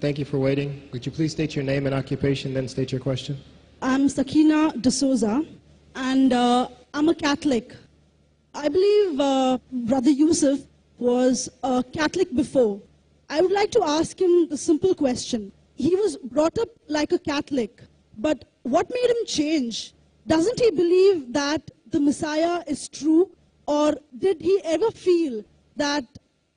Thank you for waiting. Would you please state your name and occupation, then state your question? I'm Sakina D'Souza, and I'm a Catholic. I believe Brother Yusuf was a Catholic before. I would like to ask him the simple question. He was brought up like a Catholic, but what made him change? Doesn't he believe that the Messiah is true, or did he ever feel that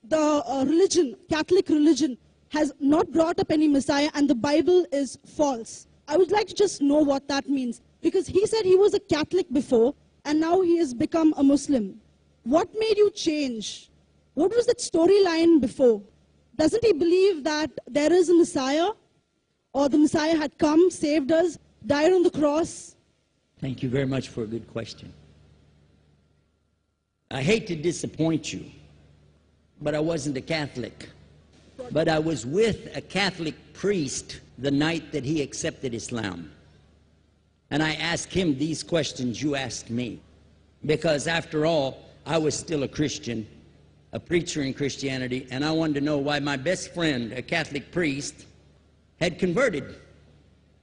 the religion, Catholic religion, has not brought up any Messiah and the Bible is false? I would like to just know what that means, because he said he was a Catholic before and now he has become a Muslim. What made you change? What was that storyline before? Doesn't he believe that there is a Messiah, or the Messiah had come, saved us, died on the cross? Thank you very much for a good question. I hate to disappoint you, but I wasn't a Catholic. But I was with a Catholic priest the night that he accepted Islam. And I asked him these questions you asked me. Because after all, I was still a Christian, a preacher in Christianity, and I wanted to know why my best friend, a Catholic priest, had converted.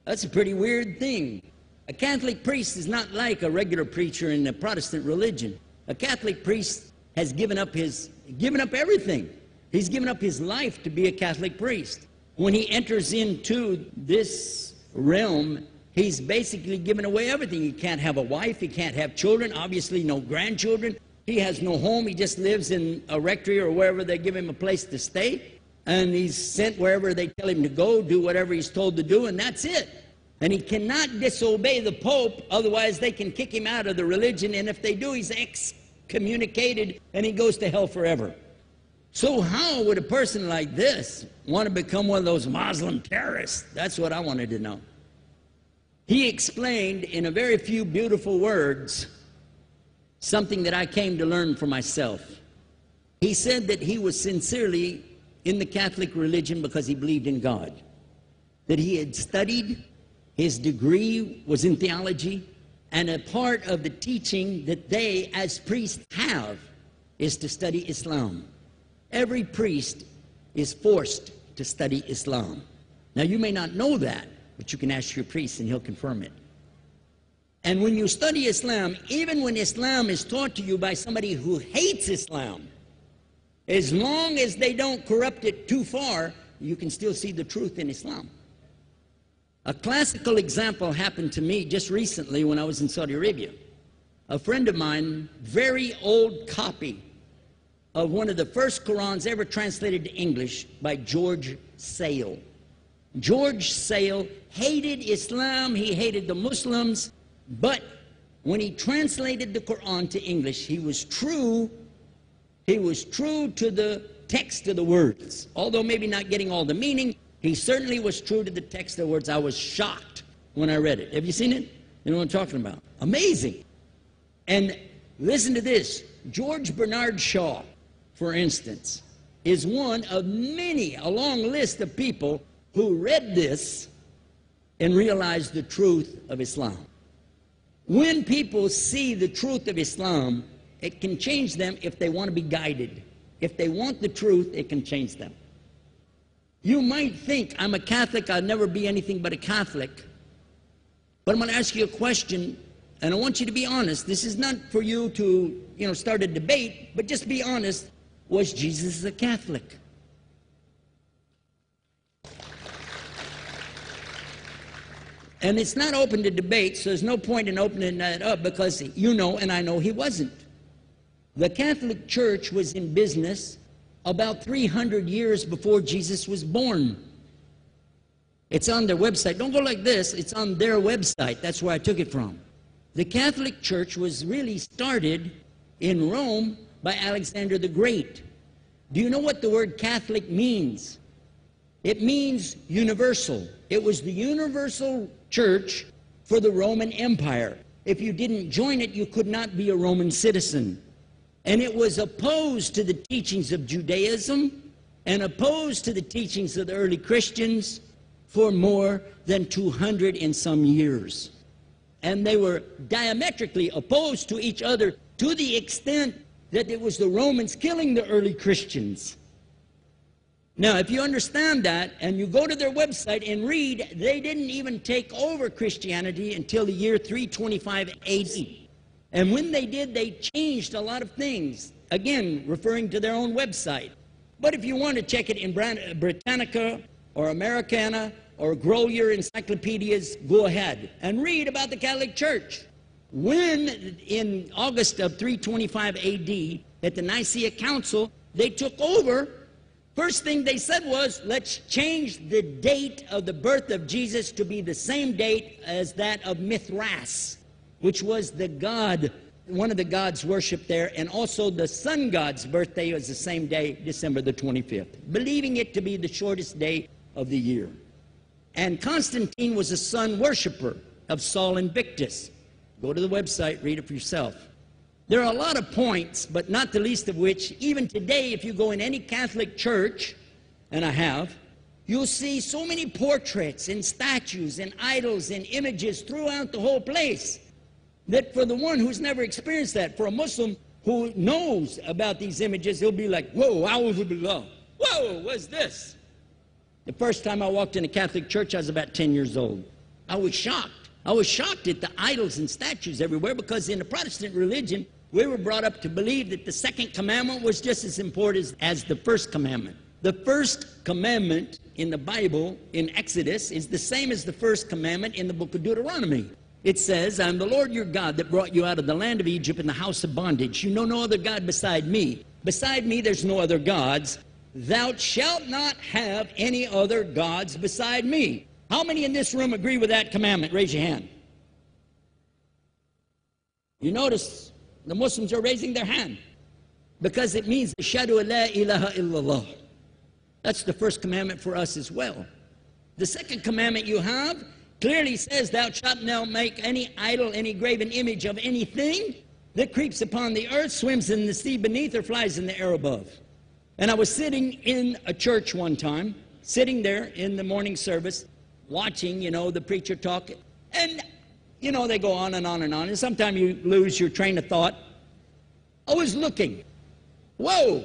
That's a pretty weird thing. A Catholic priest is not like a regular preacher in the Protestant religion. A Catholic priest has given up everything. He's given up his life to be a Catholic priest. When he enters into this realm, he's basically given away everything. He can't have a wife, he can't have children, obviously no grandchildren. He has no home, he just lives in a rectory or wherever they give him a place to stay. And he's sent wherever they tell him to go, do whatever he's told to do, and that's it. And he cannot disobey the Pope, otherwise they can kick him out of the religion, and if they do, he's excommunicated and he goes to hell forever. So how would a person like this want to become one of those Muslim terrorists? That's what I wanted to know. He explained in a very few beautiful words something that I came to learn for myself. He said that he was sincerely in the Catholic religion because he believed in God, that he had studied, his degree was in theology, and a part of the teaching that they as priests have is to study Islam. Every priest is forced to study Islam. Now you may not know that, but you can ask your priest and he'll confirm it. And when you study Islam, even when Islam is taught to you by somebody who hates Islam, as long as they don't corrupt it too far, you can still see the truth in Islam. A classical example happened to me just recently when I was in Saudi Arabia. A friend of mine, very old copy of one of the first Qurans ever translated to English by George Sale. George Sale hated Islam, he hated the Muslims, but when he translated the Quran to English, he was true to the text of the words. Although maybe not getting all the meaning, he certainly was true to the text of the words. I was shocked when I read it. Have you seen it? You know what I'm talking about? Amazing. And listen to this. George Bernard Shaw, for instance, is one of many, a long list of people who read this and realized the truth of Islam. When people see the truth of Islam, it can change them if they want to be guided. If they want the truth, it can change them. You might think, I'm a Catholic, I'll never be anything but a Catholic. But I'm going to ask you a question, and I want you to be honest. This is not for you to, start a debate, but just be honest. Was Jesus a Catholic? And it's not open to debate, so there's no point in opening that up, because you know and I know he wasn't. The Catholic Church was in business about 300 years before Jesus was born. It's on their website. Don't go like this. It's on their website. That's where I took it from. The Catholic Church was really started in Rome by Alexander the Great. Do you know what the word Catholic means? It means universal. It was the universal church for the Roman Empire. If you didn't join it, you could not be a Roman citizen. And it was opposed to the teachings of Judaism and opposed to the teachings of the early Christians for more than 200 and some years. And they were diametrically opposed to each other to the extent that it was the Romans killing the early Christians. Now, if you understand that, and you go to their website and read, they didn't even take over Christianity until the year 325 AD. And when they did, they changed a lot of things, again, referring to their own website. But if you want to check it in Britannica or Americana or grow your encyclopedias, go ahead and read about the Catholic Church. When, in August of 325 AD, at the Nicaea Council, they took over, first thing they said was, let's change the date of the birth of Jesus to be the same date as that of Mithras, which was the god, one of the gods worshipped there, and also the sun god's birthday was the same day, December the 25th, believing it to be the shortest day of the year. And Constantine was a sun worshiper of Sol Invictus. Go to the website, read it for yourself. There are a lot of points, but not the least of which, even today, if you go in any Catholic church, and I have, you'll see so many portraits and statues and idols and images throughout the whole place that for the one who's never experienced that, for a Muslim who knows about these images, he'll be like, whoa, a'udhu billah. Whoa, what's this? The first time I walked in a Catholic church, I was about 10 years old. I was shocked. I was shocked at the idols and statues everywhere, because in the Protestant religion, we were brought up to believe that the second commandment was just as important as the first commandment. The first commandment in the Bible, in Exodus, is the same as the first commandment in the book of Deuteronomy. It says, I'm the Lord your God that brought you out of the land of Egypt in the house of bondage. You know no other God beside me. Beside me there's no other gods. Thou shalt not have any other gods beside me. How many in this room agree with that commandment? Raise your hand. You notice the Muslims are raising their hand because it means Ashhadu la ilaha illallah. That's the first commandment for us as well. The second commandment you have clearly says, thou shalt not make any idol, any graven image of anything that creeps upon the earth, swims in the sea beneath, or flies in the air above. And I was sitting in a church one time, sitting there in the morning service, watching, the preacher talk, and, they go on and on and on, and sometimes you lose your train of thought. I was looking. Whoa!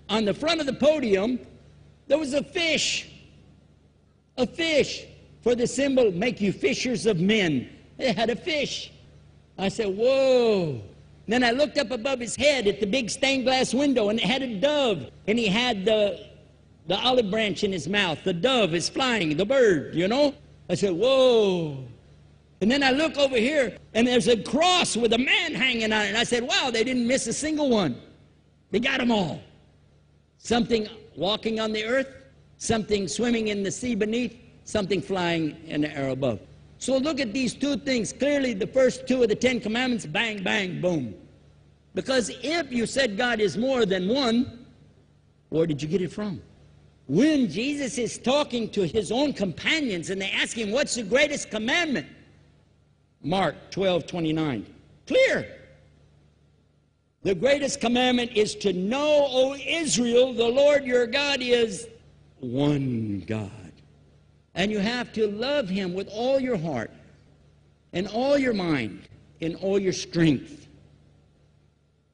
On the front of the podium, there was a fish. A fish. For the symbol, make you fishers of men. They had a fish. I said, whoa. Then I looked up above his head at the big stained glass window, and it had a dove, and he had the olive branch in his mouth. The dove is flying, the bird, I said, whoa. And then I look over here, and there's a cross with a man hanging on it. And I said, wow, they didn't miss a single one. They got them all. Something walking on the earth, something swimming in the sea beneath, something flying in the air above. So look at these two things. Clearly, the first two of the 10 commandments, bang, bang, boom. Because if you said God is more than one, where did you get it from? When Jesus is talking to his own companions and they ask him, what's the greatest commandment? Mark 12:29. Clear. The greatest commandment is to know, O Israel, the Lord your God is one God. And you have to love him with all your heart and all your mind and all your strength.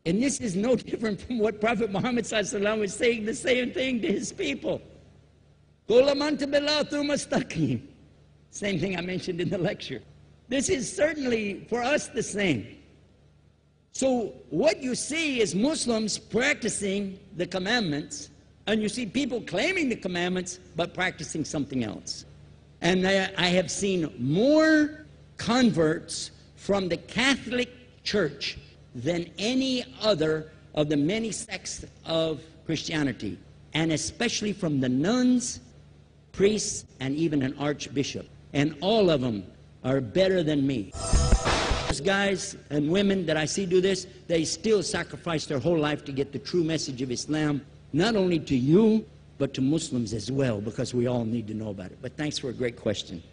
And this is no different from what Prophet Muhammad ﷺ was saying the same thing to his people. Same thing I mentioned in the lecture. This is certainly for us the same. So what you see is Muslims practicing the commandments, and you see people claiming the commandments but practicing something else. And I have seen more converts from the Catholic Church than any other of the many sects of Christianity, and especially from the nuns, priests, and even an archbishop. And all of them are better than me. Those guys and women that I see do this, they still sacrifice their whole life to get the true message of Islam, not only to you, but to Muslims as well, because we all need to know about it. But thanks for a great question.